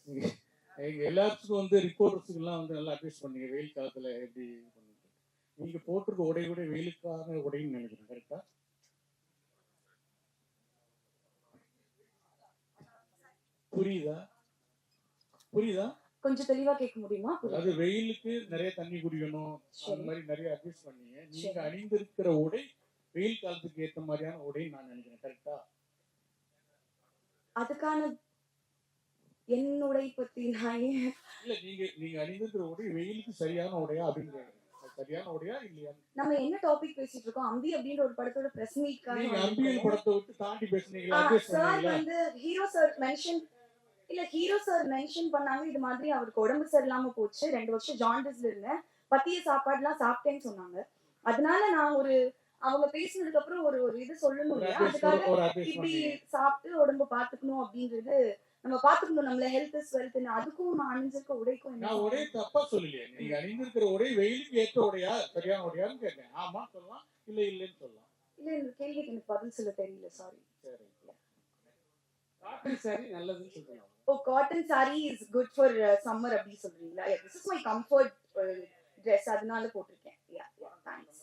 எங்க எல்லாத்துக்கும் வந்து ரிப்போர்ட்டர்ஸுக்கெல்லாம் வந்து நல்லா அட்வைஸ் பண்ணீங்க வெயில் காலத்துல எப்படி பண்ணிட்டு. நீங்க போட்டிருக்க உடை கூட வெயிலுக்கான உடைன்னு நினைக்கிறேன், கரெக்டா? புரியுதா? புரியுதா? கொஞ்சம் தெளிவா கேட்க முடியுமா? அதாவது வெயிலுக்கு நிறைய தண்ணி குடிக்கணும், அந்த மாதிரி நிறைய அட்வைஸ் பண்ணீங்க. நீங்க அணிந்திருக்கிற உடை வெயில் காலத்துக்கு ஏற்ற மாதிரியான உடைன்னு நான் நினைக்கிறேன், கரெக்டா? அதுக்கான என்னுடைய பத்தி நான் இல்ல, நீங்க அணிந்திருக்கிற உடை வெயிலுக்கு சரியான உடையா அப்படின்னு கேக்குறேன். சரியான உடையா இல்லையா? நம்ம என்ன டாபிக் பேசிட்டு இருக்கோம்? அம்பி அப்படின்ற ஒரு படத்தோட பிரஸ் மீட்காக நீங்க அம்பியல் படத்தை விட்டு தாண்டி பேசுனீங்களா? சார் வந்து ஹீரோ சார் மென்ஷன் இல்ல ஹீரோ சார் மென்ஷன் பண்ணாங்க இது மாதிரி அவருக்கு உடம்பு சரியில்லாம போச்சு, 2 வருஷம் ஜாண்டிஸ்ல இருந்தேன், பத்திய சாப்பாடுலாம் சாப்பிட்டேன்னு சொன்னாங்க. அதனால நான் ஒரு அவங்க பேசினதுக்கு அப்புறம் ஒரு இது சொல்லணும் இல்லையா, அதுக்காக இப்படி சாப்பிட்டு உடம்ப பாத்துக்கணும் அப்படின்றது நம்ம பாத்துக்கணும், நம்மள ஹெல்த் இஸ் வெல்த். அதுக்கும் நான் அணிஞ்சிருக்க உடைக்கும் நான் உடை தப்பா சொல்லலையே. நீங்க அணிந்திருக்கிற உடை வெயிலுக்கு ஏற்ற உடையா சரியான உடையான்னு கேட்டேன். ஆமா சொல்லலாம், இல்ல இல்லன்னு சொல்லலாம். இல்ல இந்த கேள்விக்கு எனக்கு பதில் சொல்ல தெரியல, சாரி. சரி, காட்டன் சாரி நல்லதுன்னு சொல்றேன். Oh, cotton sari is good for summer அப்படி சொல்றீங்களா? This is my comfort dress, அதனால போட்டிருக்கேன். Yeah yeah, thanks.